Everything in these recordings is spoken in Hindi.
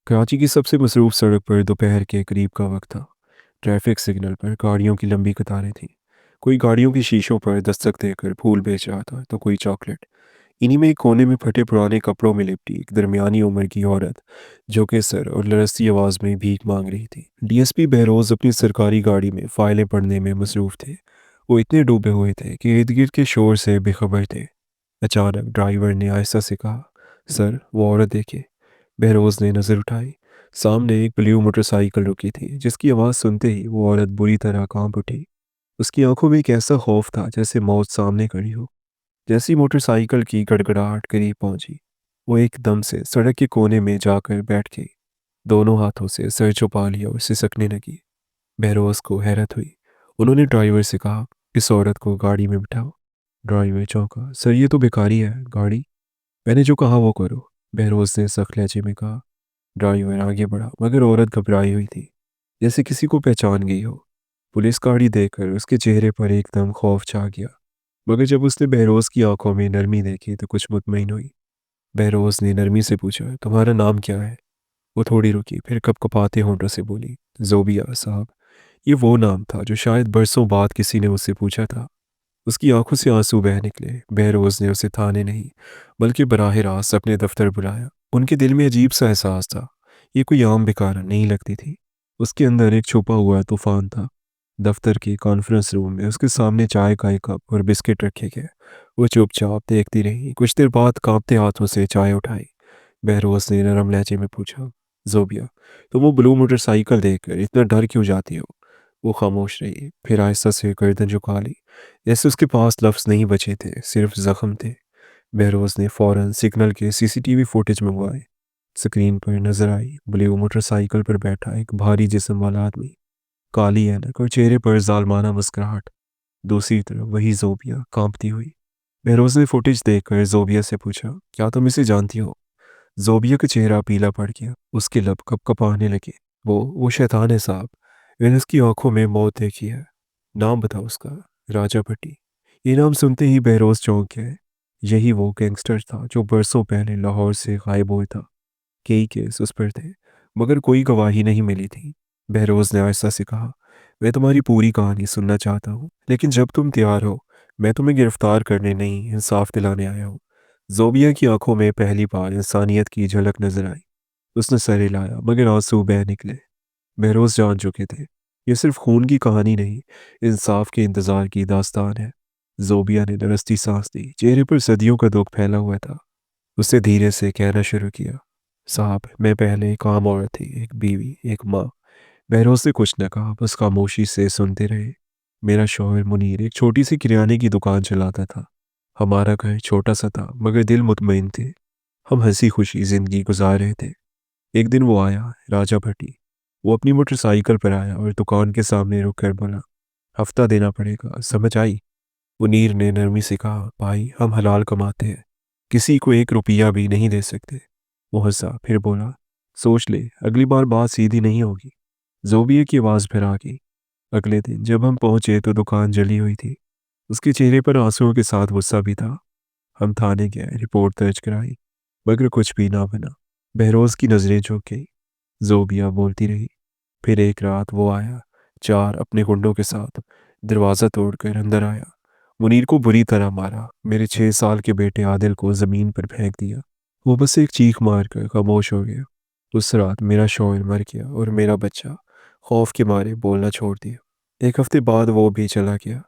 कराची की सबसे मसरूफ सड़क पर दोपहर के करीब का वक्त था। ट्रैफिक सिग्नल पर गाड़ियों की लंबी कतारें थीं। कोई गाड़ियों की शीशों पर दस्तक देकर फूल बेच रहा था तो कोई चॉकलेट। इन्हीं में एक कोने में फटे पुराने कपड़ों में लिपटी एक दरमियानी उम्र की औरत झुके सर और लरसती आवाज़ में भीख मांग रही थी। डीएसपी बहरोज अपनी सरकारी गाड़ी में फाइलें पढ़ने में मसरूफ थे। वो इतने डूबे हुए थे कि इर्द गिर्द के शोर से बेखबर थे। अचानक ड्राइवर ने आहिस्ता से कहा, सर वो औरत देखिए। बहरोज ने नज़र उठाई। सामने एक ब्लू मोटरसाइकिल रुकी थी जिसकी आवाज़ सुनते ही वो औरत बुरी तरह कांप उठी। उसकी आंखों में एक ऐसा खौफ था जैसे मौत सामने खड़ी हो। जैसी मोटरसाइकिल की गड़गड़ाहट करीब पहुंची, वो एकदम से सड़क के कोने में जाकर बैठ गई। दोनों हाथों से सर छुपा लिया और सिसकने लगी। बहरोज को हैरत हुई। उन्होंने ड्राइवर से कहा, इस औरत को गाड़ी में बिठाओ। ड्राइवर चौंका, सर ये तो बेकारी है गाड़ी। मैंने जो कहा वो करो, बहरोज ने सख्त लहजे में कहा। ड्राइवर आगे बढ़ा मगर औरत घबराई हुई थी, जैसे किसी को पहचान गई हो। पुलिस गाड़ी देखकर उसके चेहरे पर एकदम खौफ छा गया। मगर जब उसने बहरोज की आंखों में नरमी देखी तो कुछ मुतमईन हुई। बहरोज ने नरमी से पूछा, तुम्हारा नाम क्या है? वो थोड़ी रुकी, फिर कपकपाते होंठों से बोली, जोबिया साहब। ये वो नाम था जो शायद बरसों बाद किसी ने उससे पूछा था। उसकी आंखों से आंसू बह निकले। बहरोज ने उसे थाने नहीं बल्कि बराह रास्त अपने दफ्तर बुलाया। उनके दिल में अजीब सा एहसास था। ये कोई आम बेकार नहीं लगती थी। उसके अंदर एक छुपा हुआ तूफान था। दफ्तर के कॉन्फ्रेंस रूम में उसके सामने चाय का एक कप और बिस्किट रखे गए। वो चुपचाप देखती रही। कुछ देर बाद कांपते हाथों से चाय उठाई। बहरोज ने नरम लहजे में पूछा, जोबिया, तुम वो ब्लू मोटरसाइकिल देखकर इतना डर क्यों जाती हो? वो खामोश रही, फिर आहिस्ता से गर्दन झुका ली, जैसे उसके पास लफ्ज़ नहीं बचे थे, सिर्फ जख्म थे। बहरोज ने फौरन सिग्नल के सीसीटीवी फुटेज मंगवाए। स्क्रीन पर नजर आई ब्लू मोटरसाइकिल पर बैठा एक भारी जिस्म वाला आदमी, काली ऐनक और चेहरे पर जालमाना मुस्कुराहट। दूसरी तरफ वही जोबिया कांपती हुई। बहरोज ने फुटेज देखकर जोबिया से पूछा, क्या तुम इसे जानती हो? जोबिया का चेहरा पीला पड़ गया। उसके लब कँपकँपाने लगे। वो शैतान है साहब। मैंने उसकी आंखों में मौत देखी है। नाम बताओ उसका। राजा भट्टी। ये नाम सुनते ही बहरोज चौंक गए। यही वो गैंगस्टर था जो बरसों पहले लाहौर से गायब हुआ था। कई केस उस पर थे मगर कोई गवाही नहीं मिली थी। बहरोज ने आहिस्ता से कहा, मैं तुम्हारी पूरी कहानी सुनना चाहता हूँ, लेकिन जब तुम तैयार हो। मैं तुम्हें गिरफ्तार करने नहीं, इंसाफ दिलाने आया हूँ। जोबिया की आंखों में पहली बार इंसानियत की झलक नजर आई। उसने सर हिलाया मगर आंसू बह निकले। बहरोज जान चुके थे, ये सिर्फ खून की कहानी नहीं, इंसाफ के इंतजार की दास्तान है। जोबिया ने दरस्ती सांस ली। चेहरे पर सदियों का दुख फैला हुआ था। उसने धीरे से कहना शुरू किया, साहब मैं पहले एक आम औरत थी, एक बीवी, एक माँ। बहरोज ने कुछ न कहा, बस खामोशी से सुनते रहे। मेरा शौहर मुनीर एक छोटी सी किराने की दुकान चलाता था। हमारा घर छोटा सा था मगर दिल मुतमईन थे। हम हंसी खुशी जिंदगी गुजार रहे थे। एक दिन वो आया, राजा भट्टी। वो अपनी मोटरसाइकिल पर आया और दुकान के सामने रुक कर बोला, हफ्ता देना पड़ेगा, समझ आई? मुनीर ने नरमी से कहा, भाई हम हलाल कमाते हैं, किसी को एक रुपया भी नहीं दे सकते। वो हंसा, फिर बोला, सोच ले अगली बार बात सीधी नहीं होगी। जोबिया की आवाज़ फिर आ गई। अगले दिन जब हम पहुंचे तो दुकान जली हुई थी। उसके चेहरे पर आंसुओं के साथ गुस्सा भी था। हम थाने गए, रिपोर्ट दर्ज कराई, मगर कुछ भी ना बना। बहरोज की नजरें झुक गई। जोबिया बोलती रही। फिर एक रात वो आया, चार अपने गुंडों के साथ। दरवाज़ा तोड़कर अंदर आया। मुनीर को बुरी तरह मारा। मेरे 6 साल के बेटे आदिल को ज़मीन पर फेंक दिया। वो बस एक चीख मार कर खामोश हो गया। उस रात मेरा शौहर मर गया और मेरा बच्चा खौफ के मारे बोलना छोड़ दिया। एक हफ्ते बाद वो भी चला गया।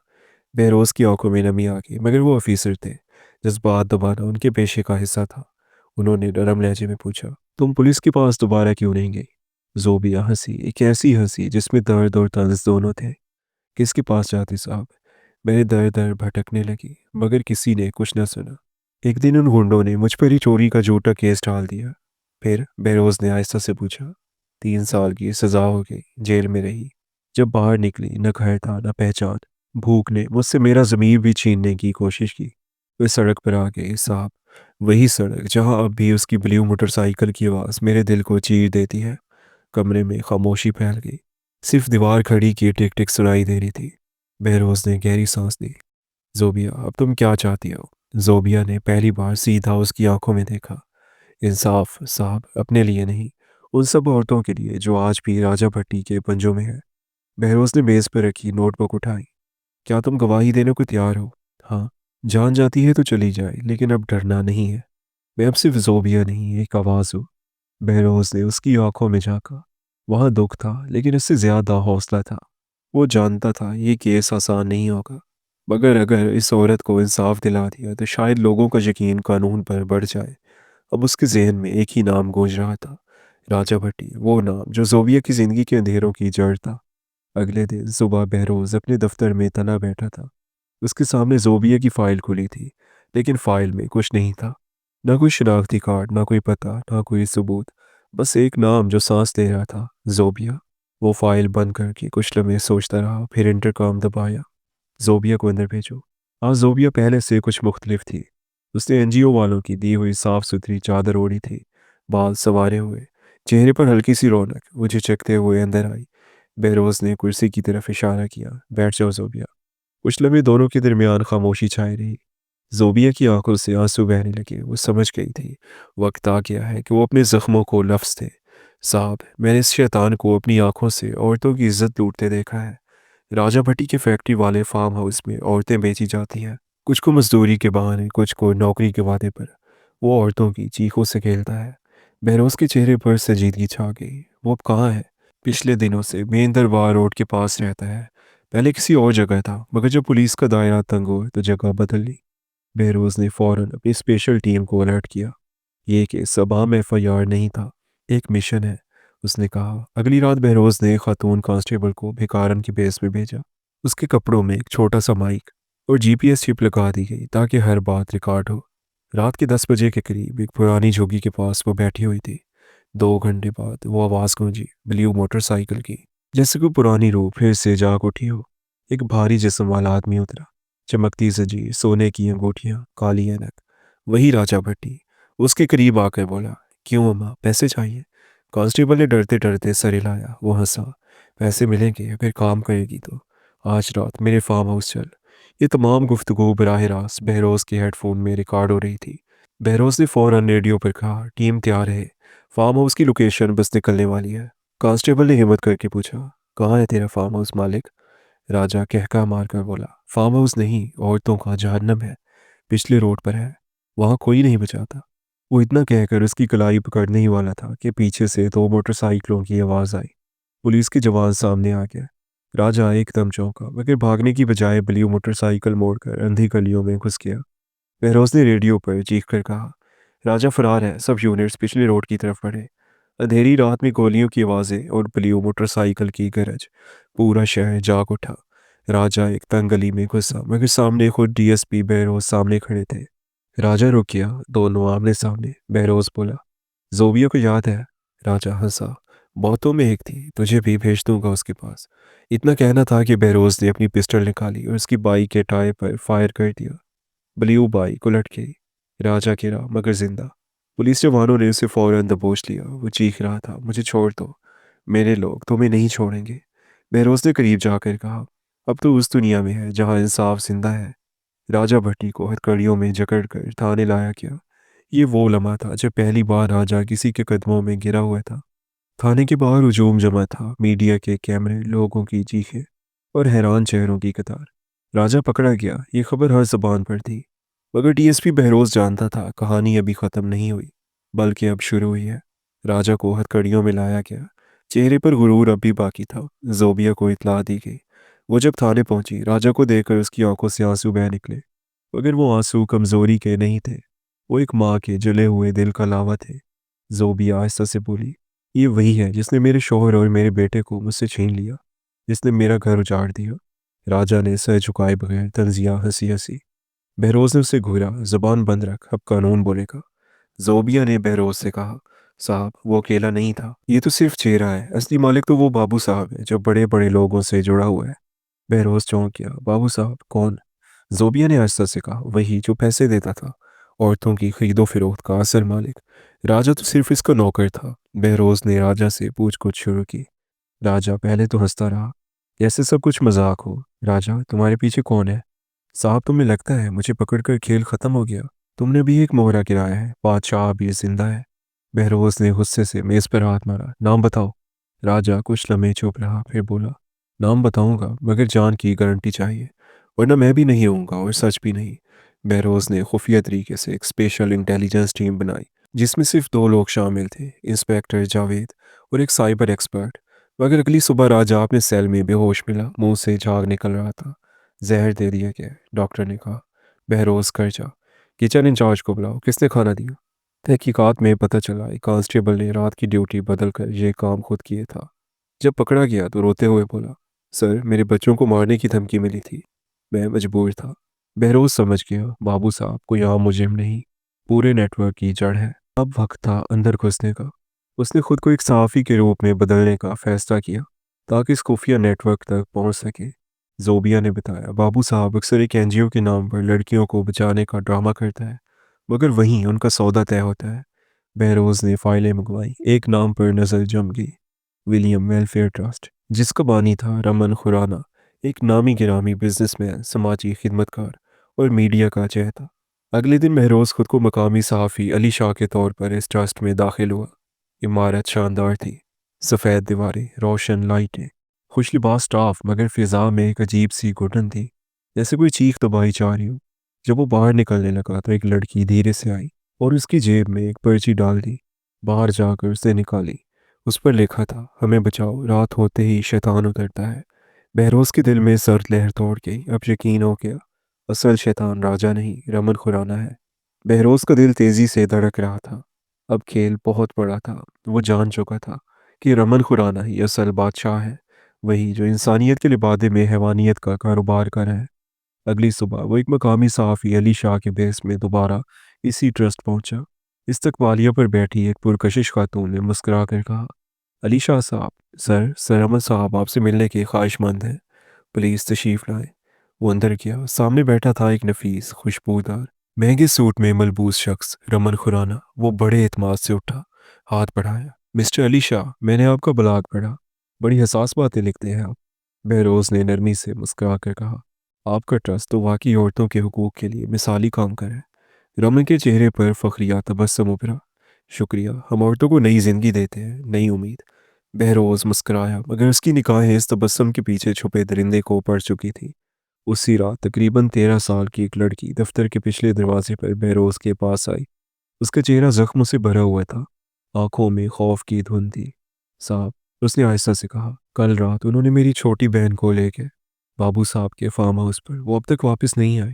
बहरोज की आंखों में नमी आ गई, मगर वो ऑफिसर थे। जज्बात दबाना उनके पेशे का हिस्सा था। उन्होंने नरम लहजे में पूछा, तुम पुलिस के पास दोबारा क्यों नहीं गई? जोबिया हंसी, एक ऐसी हंसी जिसमें दर्द और तंज दोनों थे। किसके पास जाती साहब? मैंने दर दर भटकने लगी, मगर किसी ने कुछ न सुना। एक दिन उन गुंडों ने मुझ पर ही चोरी का झूठा केस डाल दिया। फिर बहरोज ने आहिस्ता से पूछा, 3 साल की सजा हो गई, जेल में रही। जब बाहर निकली न घर था न पहचान। भूख ने मुझसे मेरा ज़मीर भी छीनने की कोशिश की। वे सड़क पर आ गए साहब, वही सड़क जहां अब भी उसकी ब्लू मोटरसाइकिल की आवाज़ मेरे दिल को चीर देती है। कमरे में खामोशी फैल गई। सिर्फ दीवार खड़ी की टिक टिक सुनाई दे रही थी। बहरोज ने गहरी सांस ली। जोबिया अब तुम क्या चाहती हो? जोबिया ने पहली बार सीधा उसकी आंखों में देखा। इंसाफ साहब, अपने लिए नहीं, उन सब औरतों के लिए जो आज भी राजा भट्टी के पंजों में है। बहरोज ने मेज पर रखी नोटबुक उठाई। क्या तुम गवाही देने को तैयार हो? हाँ। जान जाती है तो चली जाए, लेकिन अब डरना नहीं है। मैं अब सिर्फ जोबिया नहीं, एक आवाज़ हूँ। बहरोज ने उसकी आंखों में झांका। वहाँ दुख था, लेकिन इससे ज्यादा हौसला था। वो जानता था ये केस आसान नहीं होगा, मगर अगर इस औरत को इंसाफ दिला दिया तो शायद लोगों का यकीन कानून पर बढ़ जाए। अब उसके जहन में एक ही नाम गूंज रहा था, राजा भट्टी, वो नाम जो जोबिया की जिंदगी के अंधेरों की जड़ था। अगले दिन सुबह बहरोज अपने दफ्तर में तना बैठा था। उसके सामने जोबिया की फाइल खुली थी, लेकिन फाइल में कुछ नहीं था। ना कोई शनाख्ती कार्ड, ना कोई पता, ना कोई सबूत। बस एक नाम जो सांस ले रहा था, जोबिया। वो फाइल बंद करके कुछ लम्हे सोचता रहा, फिर इंटरकॉम दबाया। जोबिया को अंदर भेजो। आज जोबिया पहले से कुछ मुख्तलिफ थी। उसने एनजीओ वालों की दी हुई साफ सुथरी चादर ओढ़ी थी, बाल संवारे हुए, चेहरे पर हल्की सी रौनक। वो झिझकते हुए अंदर आई। बेरोज ने कुर्सी की तरफ इशारा किया। बैठ जाओ जोबिया। कुछ लम्हे दोनों के दरमियान खामोशी छाई रही। जोबिया की आंखों से आंसू बहने लगे। वो समझ गई थी वक्त आ गया है कि वो अपने जख्मों को लफ्ज दे। साहब, मैंने इस शैतान को अपनी आंखों से औरतों की इज्जत लूटते देखा है। राजा भट्टी के फैक्ट्री वाले फार्म हाउस में औरतें बेची जाती हैं, कुछ को मजदूरी के बहाने, कुछ को नौकरी के वादे पर। वो औरतों की चीखों से खेलता है। बहरोज के चेहरे पर संजीदगी छा गई। वो अब कहाँ है? पिछले दिनों से मेन दरबार रोड के पास रहता है। पहले किसी और जगह था, मगर जब पुलिस का दायरा तंग हुआ तो जगह बदल ली। बहरोज ने फौरन अपनी स्पेशल टीम को अलर्ट किया। ये केस सभा में एफआईआर नहीं था, एक मिशन है, उसने कहा। अगली रात बहरोज ने एक खातून कांस्टेबल को भिकारन की बेस में भेजा। उसके कपड़ों में एक छोटा सा माइक और जीपीएस चिप लगा दी गई ताकि हर बात रिकॉर्ड हो। रात के 10 बजे के करीब एक पुरानी झुग्गी के पास वो बैठी हुई थी। 2 घंटे बाद वो आवाज़ गूंजी, ब्लू मोटरसाइकिल की, जैसे कोई पुरानी रूह फिर से जाग उठी हो। एक भारी जिस्म वाला आदमी उतरा, चमकती जंजीर, सोने की अंगूठियां, काली ऐनक। वही राजा भट्टी। उसके करीब आकर बोला, क्यों अम्मा, पैसे चाहिए? कांस्टेबल ने डरते डरते सर हिलाया। वो हंसा। पैसे मिलेंगे अगर काम करेगी तो। आज रात मेरे फार्म हाउस चल। ये तमाम गुफ्तगू बराह रास्त बहरोज के हेडफोन में रिकॉर्ड हो रही थी। बहरोज ने फौरन रेडियो पर कहा, टीम तैयार है, फार्म हाउस की लोकेशन बस निकलने वाली है। कांस्टेबल ने हिम्मत करके पूछा, कहाँ है तेरा फार्म हाउस मालिक? राजा कहका मारकर बोला, फार्म हाउस नहीं, औरतों का जहन्नम है, पिछले रोड पर है, वहां कोई नहीं बचाता। वो इतना कहकर उसकी कलाई पकड़ने ही वाला था कि पीछे से 2 मोटरसाइकिलों की आवाज़ आई। पुलिस के जवान सामने आ गया। राजा एकदम चौंका, मगर भागने की बजाय ब्लू मोटरसाइकिल मोड़कर अंधी गलियों में घुस गया। बहरोज ने रेडियो पर चीख कर कहा, राजा फरार है, सब यूनिट्स पिछले रोड की तरफ बढ़े। अंधेरी रात में गोलियों की आवाज़ें और ब्लू मोटरसाइकिल की गरज। पूरा शहर जाग उठा। राजा एक तंग गली में घुसा, मगर सामने खुद डीएसपी बहरोज सामने खड़े थे। राजा रुक गया, दोनों आमने सामने। बहरोज बोला, जोबिया को याद है? राजा हंसा, बहुतों में एक थी, तुझे भी भेज दूंगा उसके पास। इतना कहना था कि बहरोज ने अपनी पिस्टल निकाली और उसकी बाइक के टायर पर फायर कर दिया। ब्लू बाइक उलट गई। राजा गिरा, मगर जिंदा। पुलिस जवानों ने उसे फौरन दबोच लिया। वो चीख रहा था, मुझे छोड़ दो, मेरे लोग तुम्हें नहीं छोड़ेंगे। बहरोज ने करीब जाकर कहा, अब तो उस दुनिया में है जहां इंसाफ जिंदा है। राजा भट्टी को हथकड़ियों में जकड़कर थाने लाया गया। ये वो लम्हा था जब पहली बार राजा किसी के कदमों में गिरा हुआ था। थाने के बाहर हुजूम जमा था, मीडिया के कैमरे, लोगों की चीखें और हैरान चेहरों की कतार। राजा पकड़ा गया, ये खबर हर जबान पर थी। मगर डीएसपी बहरोज जानता था कहानी अभी ख़त्म नहीं हुई, बल्कि अब शुरू हुई है। राजा को हथकड़ियों में लाया गया। चेहरे पर गुरूर अब भी बाकी था। जोबिया को इतला दी गई। वो जब थाने पहुंची, राजा को देखकर उसकी आंखों से आंसू बह निकले, मगर वो आंसू कमजोरी के नहीं थे। वो एक माँ के जले हुए दिल का लावा थे। जोबिया आहिस्ता से बोली, ये वही है जिसने मेरे शौहर और मेरे बेटे को मुझसे छीन लिया, जिसने मेरा घर उजाड़ दिया। राजा ने सर झुकाए बगैर तंजिया हंसी हंसी। बहरोज ने उसे घूरा, जबान बंद रख, अब कानून बोलेगा। जोबिया ने बहरोज से कहा, साहब, वो अकेला नहीं था, ये तो सिर्फ चेहरा है, असली मालिक तो वो बाबू साहब है जो बड़े बड़े लोगों से जुड़ा हुआ है। बहरोज चौंक गया। बाबू साहब कौन? जोबिया ने आहिस्ता से कहा, वही जो पैसे देता था, औरतों की खरीदो फरोख्त का असल मालिक। राजा तो सिर्फ इसका नौकर था। बहरोज ने राजा से पूछ शुरू की। राजा पहले तो हंसता रहा, जैसे सब कुछ मजाक हो। राजा, तुम्हारे पीछे कौन है? साहब, तुम्हें लगता है मुझे पकड़कर खेल खत्म हो गया? तुमने भी एक मोहरा गिराया है, बादशाह अभी जिंदा है। बहरोज ने गुस्से से मेज पर हाथ मारा। नाम बताओ। राजा कुछ लम्हे चुप रहा, फिर बोला, नाम बताऊंगा मगर जान की गारंटी चाहिए, वरना मैं भी नहीं होऊंगा और सच भी नहीं। बहरोज ने खुफिया तरीके से एक स्पेशल इंटेलिजेंस टीम बनाई जिसमें सिर्फ दो लोग शामिल थे, इंस्पेक्टर जावेद और एक साइबर एक्सपर्ट। मगर अगली सुबह राजा अपने सेल में बेहोश मिला, मुंह से झाग निकल रहा था। जहर दे दिया गया है, डॉक्टर ने कहा। बहरोज कर जा, किचन इंचार्ज को बुलाओ, किसने खाना दिया। तहकीकात में पता चला एक कांस्टेबल ने रात की ड्यूटी बदल कर यह काम खुद किया था। जब पकड़ा गया तो रोते हुए बोला, सर मेरे बच्चों को मारने की धमकी मिली थी, मैं मजबूर था। बहरोज समझ गया बाबू साहब कोई आम मुजरिम नहीं, पूरे नेटवर्क की जड़ है। अब वक्त था अंदर घुसने का। उसने खुद को एक सहाफ़ी के रूप में बदलने का फैसला किया ताकि इस खुफिया नेटवर्क तक पहुंच सके। जोबिया ने बताया, बाबू साहब अक्सर एक एनजीओ के नाम पर लड़कियों को बचाने का ड्रामा करता है, मगर वहीं उनका सौदा तय होता है। बहरोज ने फाइलें मंगवाई। एक नाम पर नज़र जम गई, विलियम वेलफेयर ट्रस्ट, जिसका बानी था रमन खुराना, एक नामी गिरामी बिजनेसमैन, समाजी खिदमतकार और मीडिया का चेहरा। अगले दिन बहरोज खुद को मकामी सहाफ़ी अली शाह के तौर पर इस ट्रस्ट में दाखिल हुआ। इमारत शानदार थी, सफ़ेद दीवारें, रोशन लाइटें, खुशलिबास स्टाफ, मगर फिजा में एक अजीब सी घुटन थी, जैसे कोई चीख दबाई जा रही हो। जब वो बाहर निकलने लगा तो एक लड़की धीरे से आई और उसकी जेब में एक पर्ची डाल दी। बाहर जाकर उसे निकाली। उस पर लिखा था, हमें बचाओ, रात होते ही शैतान उतरता है। बहरोज के दिल में सर्द लहर दौड़ गई। अब यकीन हो गया, असल शैतान राजा नहीं, रमन खुराना है। बहरोज का दिल तेजी से धड़क रहा था। अब खेल बहुत बड़ा था। वो जान चुका था कि रमन खुराना ही असल बादशाह है, वही जो इंसानियत के लिबादे में हैवानियत का कारोबार कर रहा है। अगली सुबह वो एक मकामी सहाफ़ी अली शाह के बेस में दोबारा इसी ट्रस्ट पहुंचा। इस्तकबालिया पर बैठी एक पुरकशिश खातून ने मुस्कुरा कर कहा, अली शाह साहब, सर अहमद साहब आपसे मिलने के ख्वाहिशमंद हैं, प्लीज़ तशरीफ़ लाएं। वो अंदर गया। सामने बैठा था एक नफीस, खुशबूदार, महंगे सूट में मलबूस शख्स, रमन खुराना। वो बड़े एतमाद से उठा, हाथ बढ़ाया। मिस्टर अली शाह, मैंने आपका ब्लॉग पढ़ा, बड़ी हसास बातें लिखते हैं आप। बहरोज ने नरमी से मुस्कुरा कर कहा, आपका ट्रस्ट तो वाकई औरतों के हुकूक के लिए मिसाली काम कर है। रमन के चेहरे पर फखरिया तबस्सुम उभरा। शुक्रिया, हम औरतों को नई जिंदगी देते हैं, नई उम्मीद। बहरोज मुस्कुराया, मगर उसकी निगाहें इस तबस्सुम के पीछे छुपे दरिंदे को पढ़ चुकी थी। उसी रात तकरीबन 13 साल की एक लड़की दफ्तर के पिछले दरवाजे पर बहरोज के पास आई। उसका चेहरा जख्मों से भरा हुआ था, आंखों में खौफ की धुंध थी। साहब, उसने आहिस्ता से कहा, कल रात उन्होंने मेरी छोटी बहन को लेके बाबू साहब के फार्म हाउस पर, वो अब तक वापस नहीं आई।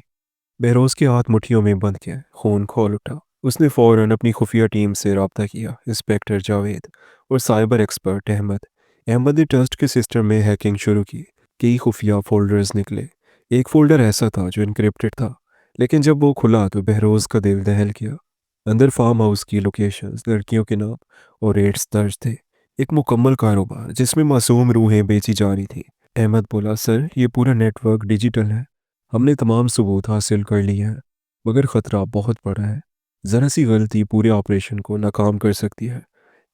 बहरोज के हाथ मुट्ठियों में बंद किया, खून खोल उठा। उसने फौरन अपनी खुफिया टीम से रब्ता किया, इंस्पेक्टर जावेद और साइबर एक्सपर्ट अहमद। अहमद ने ट्रस्ट के सिस्टम में हैकिंग शुरू की। कई खुफिया फोल्डर्स निकले। एक फोल्डर ऐसा था जो इनक्रिप्टेड था, लेकिन जब वो खुला तो बहरोज का दिल दहल गया। अंदर फार्म हाउस की लोकेशंस, लड़कियों के नाम और रेट्स दर्ज थे। एक मुकम्मल कारोबार जिसमें मासूम रूहें बेची जा रही थी। अहमद बोला, सर ये पूरा नेटवर्क डिजिटल है, हमने तमाम सबूत हासिल कर लिए हैं, मगर ख़तरा बहुत बड़ा है। ज़रा सी गलती पूरे ऑपरेशन को नाकाम कर सकती है।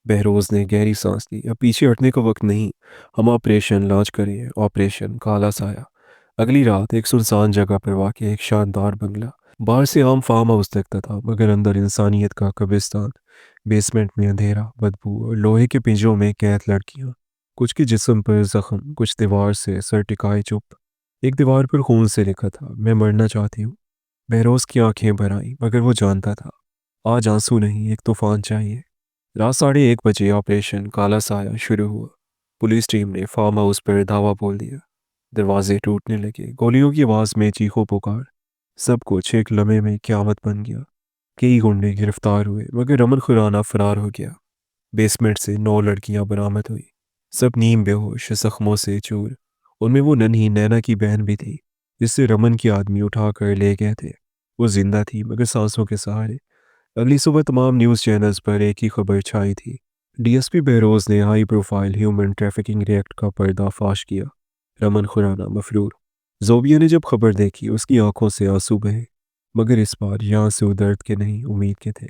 बहरोज ने गहरी सांस ली। अब पीछे हटने का वक्त नहीं, हम ऑपरेशन लॉन्च करें, ऑपरेशन काला साया। अगली रात एक सुनसान जगह पर वाक़ एक शानदार बंगला। बाहर से आम फार्म हाउस दिखता था, मगर अंदर इंसानियत का कब्रिस्तान। बेसमेंट में अंधेरा, बदबू और लोहे के पिंजरों में कैद लड़कियां। कुछ के जिस्म पर जख्म, कुछ दीवार से सर टिकाए चुप। एक दीवार पर खून से लिखा था, मैं मरना चाहती हूँ। बहरोज की आंखें भर आईं, मगर वो जानता था आज आंसू नहीं, एक तूफान चाहिए। रात 1:30 बजे ऑपरेशन काला साया शुरू हुआ। पुलिस टीम ने फार्म हाउस पर धावा बोल दिया। दरवाजे टूटने लगे, गोलियों की आवाज़ में चीखों पुकार। सब कुछ एक लम्हे में क़यामत बन गया। कई गुंडे गिरफ्तार हुए, मगर रमन खुराना फरार हो गया। बेसमेंट से 9 लड़कियां बरामद हुई, सब नीम बेहोश, जख्मों से चूर। उनमें वो नन्ही नैना की बहन भी थी, जिससे रमन के आदमी उठा कर ले गए थे। वो जिंदा थी, मगर सांसों के सहारे। अगली सुबह तमाम न्यूज़ चैनल्स पर एक ही खबर छाई थी, डीएसपी बहरोज ने high profile human trafficking racket का पर्दाफाश किया। रमन खुराना मफरूर। जोबिया ने जब खबर देखी उसकी आंखों से आंसू बहे, मगर इस बार ये आंसू दर्द के नहीं, उम्मीद के थे।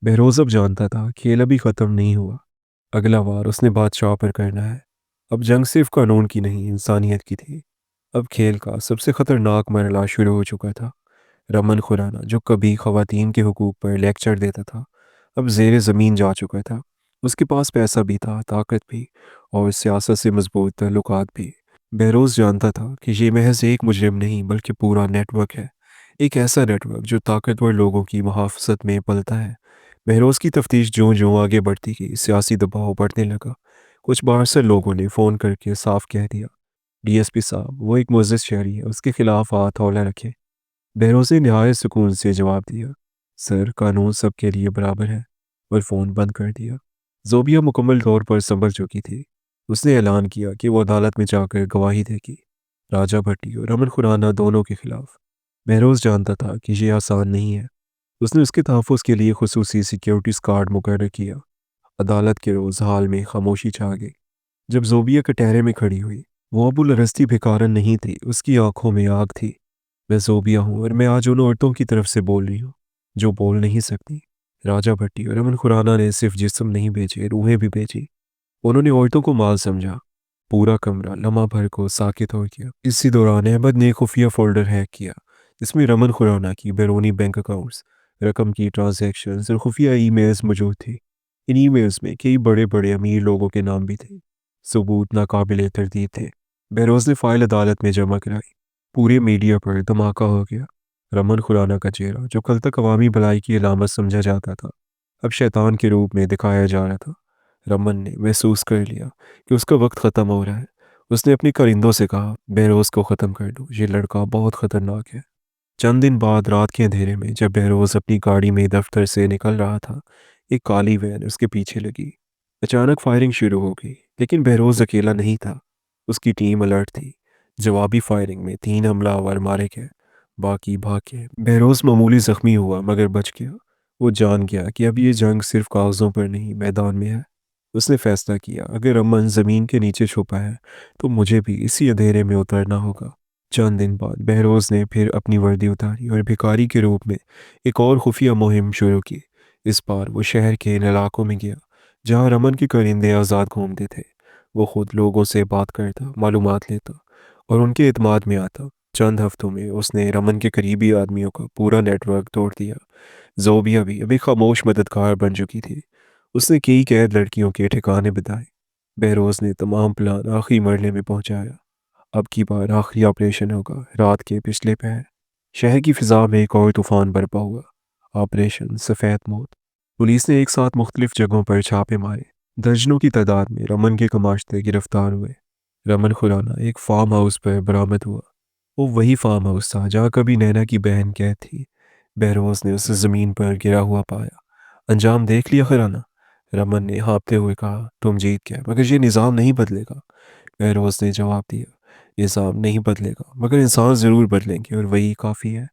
बहरोज अब जानता था खेल अभी ख़त्म नहीं हुआ। अगला वार उसने बादशाह पर करना है। अब जंग सिर्फ कानून की नहीं, इंसानियत की थी। अब खेल का सबसे ख़तरनाक मरला शुरू हो चुका था। रमन खुराना, जो कभी ख़वातीन के हुकूक पर लेक्चर देता था, अब ज़ेरे ज़मीन जा चुका था। उसके पास पैसा भी था, ताकत भी और सियासत से मजबूत ताल्लुकात भी। बहरोज़ जानता था कि ये महज एक मुजरिम नहीं बल्कि पूरा नेटवर्क है। एक ऐसा नेटवर्क जो ताकतवर लोगों की मुहाफ़ज़त में पलता है। बहरोज़ की तफ्तीश ज्यों-ज्यों आगे बढ़ती गई, सियासी दबाव बढ़ने लगा। कुछ बाहर लोगों ने फ़ोन करके साफ कह दिया, डीएसपी साहब, वो एक मुअज़्ज़ज़ शहरी है, उसके खिलाफ हाथ हौला रखें। बहरोज़ ने नहायत सुकून से जवाब दिया, सर, कानून सबके लिए बराबर है, और फ़ोन बंद कर दिया। ज़ोबिया मुकम्मल तौर पर संभल चुकी थी। उसने ऐलान किया कि वो अदालत में जाकर गवाही देगी, राजा भट्टी और अमन खुराना दोनों के खिलाफ। बहरोज़ जानता था कि ये आसान नहीं है। उसने उसके तहफ़्फ़ुज़ के लिए खुसूसी सिक्योरिटीज़ गार्ड मुकर्रर किया। अदालत के रोज़ हाल में खामोशी छा गई। जब ज़ोबिया कटहरे में खड़ी हुई, वो अबुल अरस्ती भिखारन नहीं थी, उसकी आंखों में आग थी। मैं ज़ोबिया हूँ और मैं आज उन औरतों की तरफ से बोल रही हूँ जो बोल नहीं सकती। राजा भट्टी और अमन खुराना ने सिर्फ जिस्म नहीं बेचे, रूहें भी बेची। उन्होंने औरतों को माल समझा। पूरा कमरा लम्हा भर को साकित हो गया। इसी दौरान अहमद ने खुफिया फोल्डर हैक किया, जिसमें रमन खुराना की बैरूनी बैंक अकाउंट्स, रकम की ट्रांजैक्शंस और खुफिया ईमेल्स मौजूद थी। इन ईमेल्स में कई बड़े बड़े अमीर लोगों के नाम भी थे। सबूत नाकाबिले तरदीद थे। बहरोज़ ने फाइल अदालत में जमा कराई। पूरे मीडिया पर धमाका हो गया। रमन खुराना का चेहरा, जो कल तक अवामी भलाई की अलामत समझा जाता था, अब शैतान के रूप में दिखाया जा रहा था। रमन ने महसूस कर लिया कि उसका वक्त ख़त्म हो रहा है। उसने अपने करिंदों से कहा, बहरोज़ को ख़त्म कर दो, ये लड़का बहुत ख़तरनाक है। चंद दिन बाद रात के अंधेरे में जब बहरोज़ अपनी गाड़ी में दफ्तर से निकल रहा था, एक काली वैन उसके पीछे लगी। अचानक फायरिंग शुरू हो गई, लेकिन बहरोज़ अकेला नहीं था। उसकी टीम अलर्ट थी। जवाबी फायरिंग में 3 हमलावर मारे गए, बाकी भाग गए। बहरोज़ मामूली ज़ख्मी हुआ मगर बच गया। वो जान गया कि अब ये जंग सिर्फ कागज़ों पर नहीं, मैदान में है। उसने फैसला किया, अगर अमन ज़मीन के नीचे छुपा है तो मुझे भी इसी अंधेरे में उतरना होगा। चंद दिन बाद बहरोज़ ने फिर अपनी वर्दी उतारी और भिखारी के रूप में एक और खुफिया मुहिम शुरू की। इस बार वो शहर के इन इलाकों में गया जहाँ रमन के परिंदे आज़ाद घूमते थे। वो खुद लोगों से बात करता, मालूमात लेता और उनके एतमाद में आता। चंद हफ्तों में उसने रमन के करीबी आदमियों का पूरा नेटवर्क तोड़ दिया। ज़ोबिया भी अभी खामोश मददगार बन चुकी थी। उसने कई कैद लड़कियों के ठिकाने बिताए। बहरोज़ ने तमाम प्लान आखिरी मरले में पहुंचाया। अब की बार आखिरी ऑपरेशन होगा। रात के पिछले पहर शहर की फिजा में एक और तूफान बरपा हुआ। ऑपरेशन सफ़ेद मौत। पुलिस ने एक साथ मुख्तलिफ जगहों पर छापे मारे। दर्जनों की तादाद में रमन के कमाश्ते गिरफ्तार हुए। रमन खुराना एक फार्म हाउस पर बरामद हुआ। वो वही फार्म हाउस था जहाँ कभी नैना की बहन कैद थी। बहरोज़ ने उसे ज़मीन पर गिरा हुआ पाया। अंजाम देख लिया खुराना? रमन ने हाँफते हुए कहा, तुम जीत गए, मगर ये निज़ाम नहीं बदलेगा। बहरोज़ ने जवाब दिया, निज़ाम नहीं बदलेगा मगर इंसान ज़रूर बदलेंगे, और वही काफ़ी है।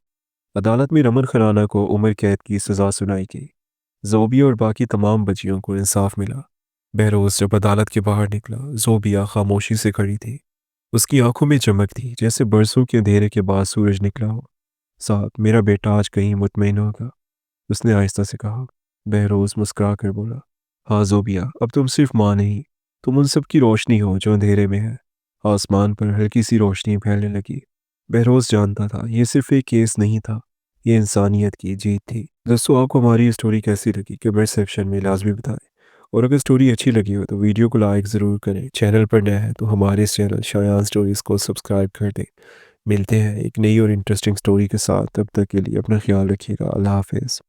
अदालत में रमन खुराना को उम्र कैद की सज़ा सुनाई गई। ज़ोबिया और बाकी तमाम बच्चियों को इंसाफ मिला। बहरोज़ जब अदालत के बाहर निकला, ज़ोबिया खामोशी से खड़ी थी। उसकी आंखों में चमक थी, जैसे बरसों के अंधेरे के बाद सूरज निकला हो। साहब, मेरा बेटा आज कहीं मुतमईन होगा, उसने आहिस्ता से कहा। बहरोज़ मुस्कुरा कर बोला, हाँ ज़ोबिया, अब तुम सिर्फ माँ नहीं, तुम उन सब की रोशनी हो जो अंधेरे में है। आसमान पर हल्की सी रोशनी फैलने लगी। बहरोज़ जानता था ये सिर्फ एक केस नहीं था, ये इंसानियत की जीत थी। दोस्तों, आपको हमारी ये स्टोरी कैसी लगी कमेंट सेक्शन में लाजमी बताएं। और अगर स्टोरी अच्छी लगी हो तो वीडियो को लाइक ज़रूर करें। चैनल पर नया है तो हमारे इस चैनल शायान स्टोरीज़ को सब्सक्राइब कर दें। मिलते हैं एक नई और इंटरेस्टिंग स्टोरी के साथ। तब तक के लिए अपना ख्याल रखिएगा। अल्लाह हाफिज़।